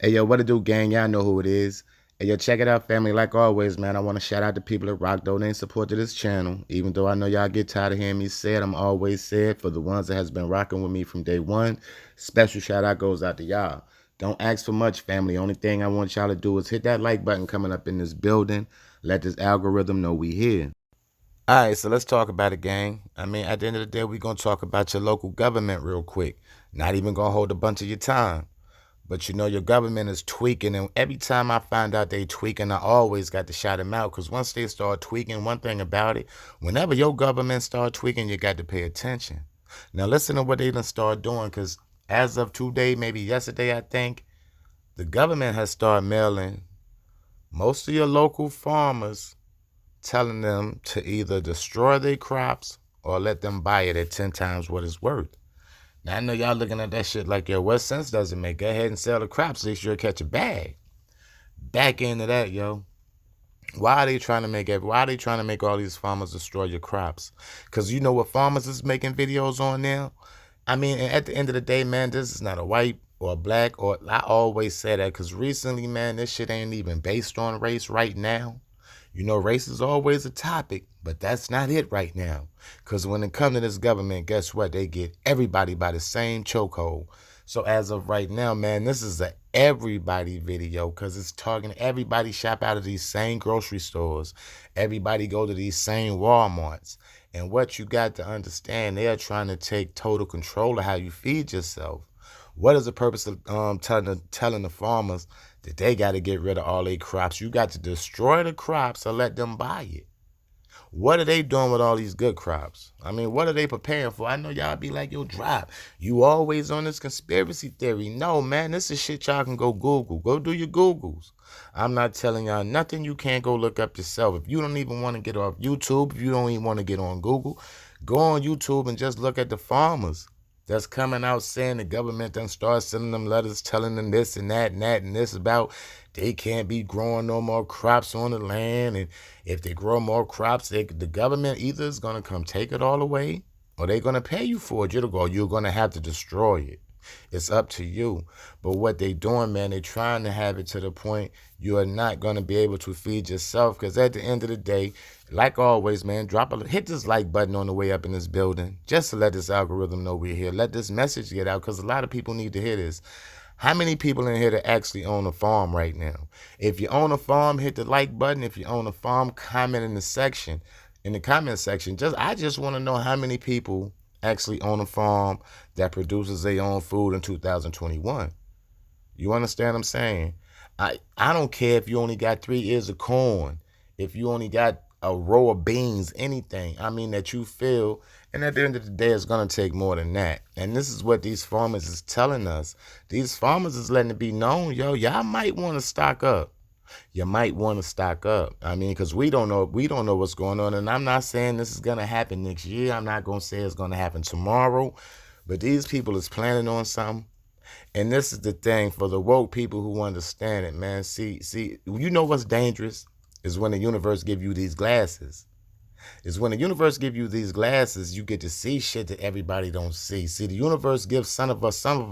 Hey, yo, what it do, gang? Y'all know who it is. Hey, yo, check it out, family. Like always, man, I want to shout out the people that rock, donate, support to this channel. Even though I know y'all get tired of hearing me say it, I'm always said for the ones that has been rocking with me from day one. Special shout out goes out to y'all. Don't ask for much, family. Only thing I want y'all to do is hit that like button coming up in this building. Let this algorithm know we here. All right, so let's talk about it, gang. I mean, at the end of the day, we're going to talk about your local government real quick. Not even going to hold a bunch of your time. But you know, your government is tweaking, and every time I find out they tweaking, I always got to shout them out. Because once they start tweaking, one thing about it, whenever your government start tweaking, you got to pay attention. Now listen to what they done start doing, because as of today, maybe yesterday, I think, the government has started mailing most of your local farmers, telling them to either destroy their crops or let them buy it at 10 times what it's worth. Now, I know y'all looking at that shit like, yo, what sense does it make? Go ahead and sell the crops so you'll catch a bag. Back into that, yo. Why are they trying to make all these farmers destroy your crops? Because you know what farmers is making videos on now? I mean, and at the end of the day, man, this is not a white or a black, or I always say that because recently, man, this shit ain't even based on race right now. You know, race is always a topic, but that's not it right now. Because when it comes to this government, guess what? They get everybody by the same chokehold. So as of right now, man, this is a everybody video because it's targeting everybody shop out of these same grocery stores. Everybody go to these same Walmarts. And what you got to understand, they are trying to take total control of how you feed yourself. What is the purpose of telling the farmers that they got to get rid of all their crops? You got to destroy the crops or let them buy it. What are they doing with all these good crops? I mean, what are they preparing for? I know y'all be like, yo, drop. You always on this conspiracy theory. No, man, this is shit y'all can go Google. Go do your Googles. I'm not telling y'all nothing you can't go look up yourself. If you don't even want to get off YouTube, if you don't even want to get on Google, go on YouTube and just look at the farmers that's coming out saying the government done start sending them letters telling them this and that and that and this about they can't be growing no more crops on the land. And if they grow more crops, the government either is going to come take it all away or they're going to pay you for it. You're going to have to destroy it. It's up to you. But what they doing, man, they trying to have it to the point you are not going to be able to feed yourself. Because at the end of the day, like always, man, hit this like button on the way up in this building just to let this algorithm know we're here. Let this message get out because a lot of people need to hear this. How many people in here that actually own a farm right now? If you own a farm, hit the like button. If you own a farm, comment in the section. In the comment section, I just want to know how many people actually own a farm that produces their own food in 2021. You understand what I'm saying? I don't care if you only got 3 ears of corn, if you only got a row of beans, anything, I mean, that you feel. And at the end of the day, it's going to take more than that. And this is what these farmers is telling us. These farmers is letting it be known, yo, y'all might want to stock up. You might want to stock up. I mean, because we don't know what's going on. And I'm not saying this is going to happen next year. I'm not going to say it's going to happen tomorrow. But these people is planning on something. And this is the thing for the woke people who understand it, man. See, you know what's dangerous is when the universe give you these glasses. Is when the universe give you these glasses, you get to see shit that everybody don't see. See, the universe gives some of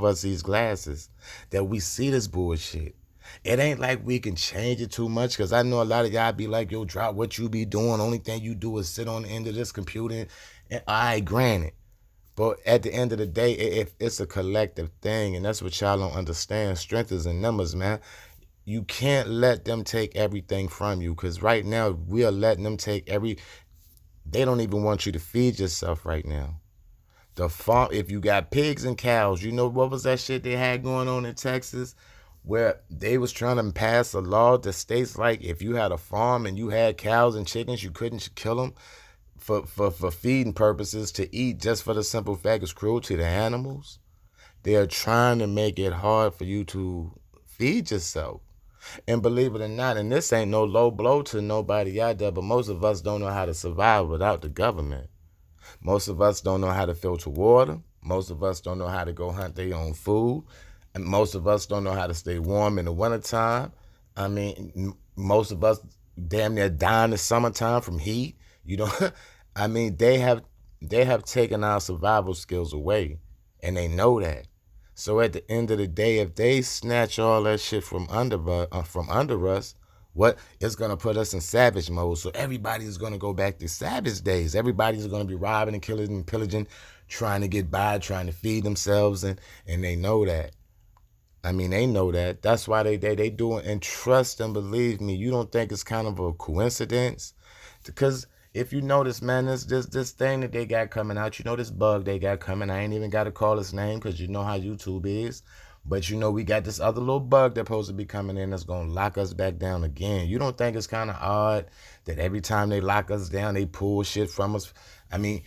us these glasses that we see this bullshit. It ain't like we can change it too much, because I know a lot of y'all be like, yo, drop what you be doing. Only thing you do is sit on the end of this computer. And I granted. But at the end of the day, if it's a collective thing, and that's what y'all don't understand. Strength is in numbers, man. You can't let them take everything from you, because right now we are letting them take they don't even want you to feed yourself right now. The farm, if you got pigs and cows, you know what was that shit they had going on in Texas? Where they was trying to pass a law that states like if you had a farm and you had cows and chickens, you couldn't kill them for feeding purposes to eat, just for the simple fact it's cruelty to animals. They are trying to make it hard for you to feed yourself. And believe it or not, and this ain't no low blow to nobody out there, but most of us don't know how to survive without the government. Most of us don't know how to filter water. Most of us don't know how to go hunt their own food. And most of us don't know how to stay warm in the wintertime. I mean, most of us damn near die in the summertime from heat. You know, I mean, they have taken our survival skills away, and they know that. So at the end of the day, if they snatch all that shit from under us, what it's gonna put us in savage mode. So everybody's gonna go back to savage days. Everybody's gonna be robbing and killing and pillaging, trying to get by, trying to feed themselves, and they know that. I mean, they know that. That's why they do it. And trust and believe me, you don't think it's kind of a coincidence? Because if you notice, man, this thing that they got coming out, this bug they got coming. I ain't even got to call its name because you know how YouTube is. But we got this other little bug that's supposed to be coming in that's gonna lock us back down again. You don't think it's kind of odd that every time they lock us down, they pull shit from us? I mean,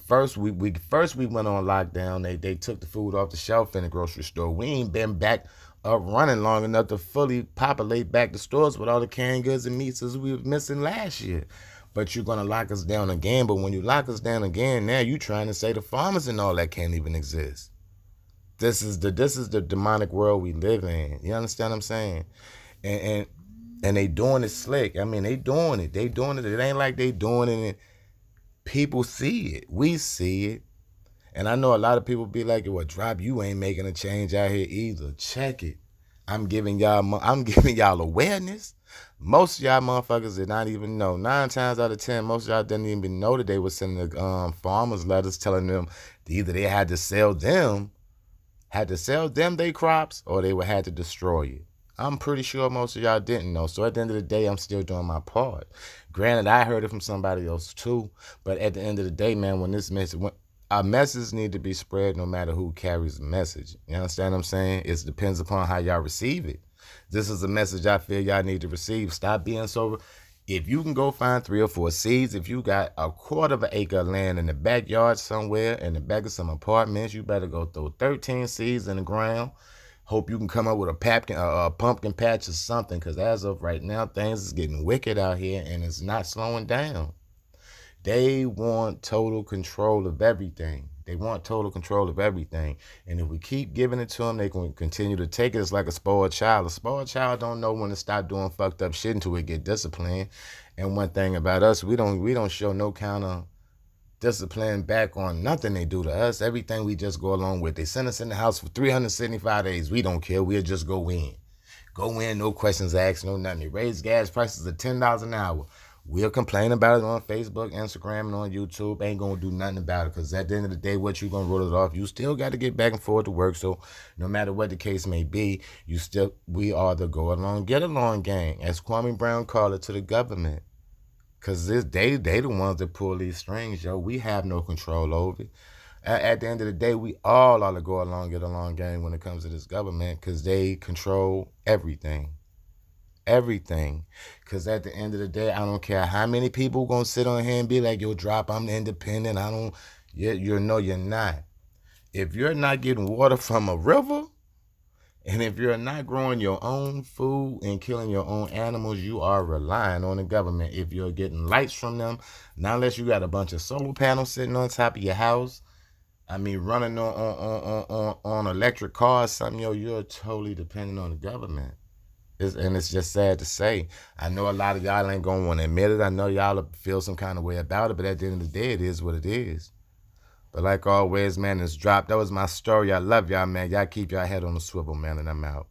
first we went on lockdown. They took the food off the shelf in the grocery store. We ain't been back up running long enough to fully populate back the stores with all the canned goods and meats as we were missing last year. But you're gonna lock us down again. But when you lock us down again, now you trying to say the farmers and all that can't even exist. This is the demonic world we live in. You understand what I'm saying? And and they doing it slick. I mean, they doing it. They doing it. It ain't like they doing it and people see it. We see it. And I know a lot of people be like, "Well, Drop, you ain't making a change out here either." Check it. I'm giving y'all awareness. Most of y'all motherfuckers did not even know. 9 times out of 10, most of y'all didn't even know that they were sending the farmers letters telling them that either they had to sell them their crops, or they would have to destroy it. I'm pretty sure most of y'all didn't know. So at the end of the day, I'm still doing my part. Granted, I heard it from somebody else too. But at the end of the day, man, a message need to be spread no matter who carries the message. You understand what I'm saying? It depends upon how y'all receive it. This is a message I feel y'all need to receive. Stop being so... If you can go find 3 or 4 seeds, if you got a quarter of an acre of land in the backyard somewhere, in the back of some apartments, you better go throw 13 seeds in the ground. Hope you can come up with a pumpkin patch or something, because as of right now, things is getting wicked out here, and it's not slowing down. They want total control of everything. They want total control of everything. And if we keep giving it to them, they can continue to take it. It's like a spoiled child. A spoiled child don't know when to stop doing fucked up shit until we get disciplined. And one thing about us, we don't show no kind of discipline back on nothing they do to us. Everything we just go along with. They send us in the house for 375 days. We don't care. We'll just go in. Go in, no questions asked, no nothing. They raise gas prices to $10 an hour. We'll complain about it on Facebook, Instagram, and on YouTube. Ain't gonna do nothing about it, because at the end of the day, what you gonna roll it off? You still got to get back and forth to work. So no matter what the case may be, we are the go along, get along gang, as Kwame Brown called it, to the government. Because they the ones that pull these strings, yo. We have no control over it. At the end of the day, we all are the go along, get along gang when it comes to this government, because they control everything. Everything. Because at the end of the day, I don't care how many people gonna sit on here and be like, "Yo, Drop, I'm independent. I don't..." You're not. If you're not getting water from a river, and if you're not growing your own food and killing your own animals, you are relying on the government. If you're getting lights from them, not unless you got a bunch of solar panels sitting on top of your house, I mean, running on electric cars, something, yo, you're totally dependent on the government. And it's just sad to say. I know a lot of y'all ain't gonna want to admit it. I know y'all feel some kind of way about it, but at the end of the day, it is what it is. But like always, man, it's Drop. That was my story. I love y'all, man. Y'all keep y'all head on the swivel, man, and I'm out.